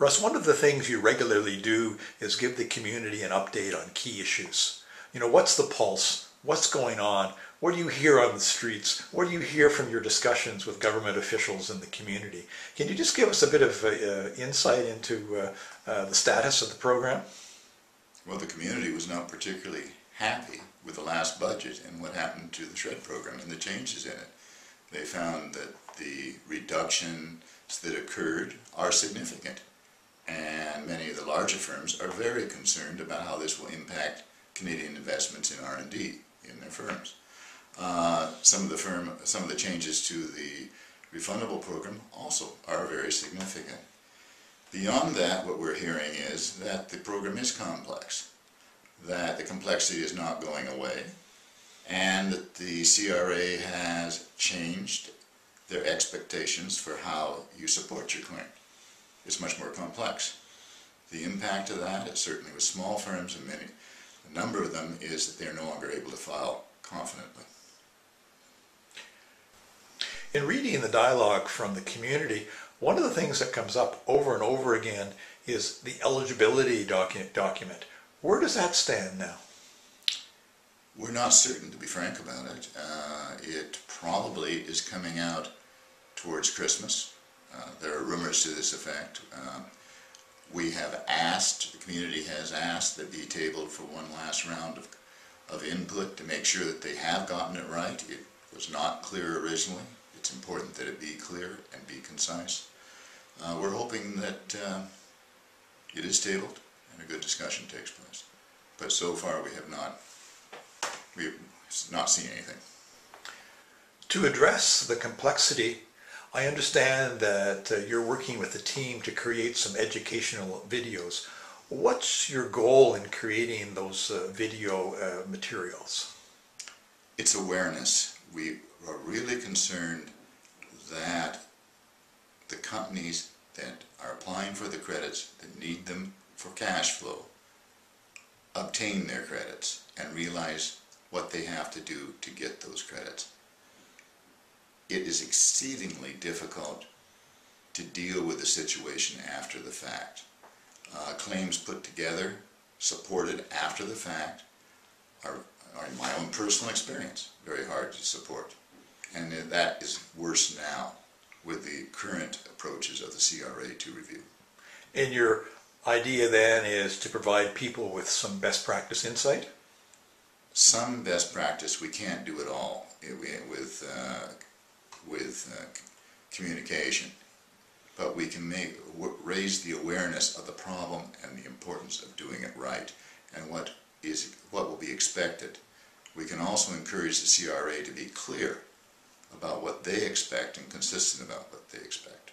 Russ, one of the things you regularly do is give the community an update on key issues. You know, what's the pulse? What's going on? What do you hear on the streets? What do you hear from your discussions with government officials in the community? Can you just give us a bit of insight into the status of the program? Well, the community was not particularly happy with the last budget and what happened to the SHRED program and the changes in it. They found that the reductions that occurred are significant, and many of the larger firms are very concerned about how this will impact Canadian investments in R&D in their firms. Some of the changes to the refundable program also are very significant. Beyond that, what we're hearing is that the program is complex, that the complexity is not going away, and that the CRA has changed their expectations for how you support your claim. It's much more complex. The impact of that, certainly with small firms and a number of them, is that they're no longer able to file confidently. In reading the dialogue from the community, one of the things that comes up over and over again is the eligibility document. Where does that stand now? We're not certain, to be frank about it. It probably is coming out towards Christmas. There are rumors to this effect. We have asked, the community has asked that be tabled for one last round of input to make sure that they have gotten it right. It was not clear originally. It's important that it be clear and be concise. We're hoping that it is tabled and a good discussion takes place. But so far we have not seen anything. To address the complexity, I understand that you're working with a team to create some educational videos. What's your goal in creating those video materials? It's awareness. We are really concerned that the companies that are applying for the credits, that need them for cash flow, obtain their credits and realize what they have to do to get those credits. It is exceedingly difficult to deal with the situation after the fact. Claims put together, supported after the fact, are in my own personal experience, very hard to support. And that is worse now with the current approaches of the CRA to review. And your idea then is to provide people with some best practice insight? Some best practice. We can't do it all with communication, but we can raise the awareness of the problem and the importance of doing it right and what will be expected. We can also encourage the CRA to be clear about what they expect and consistent about what they expect.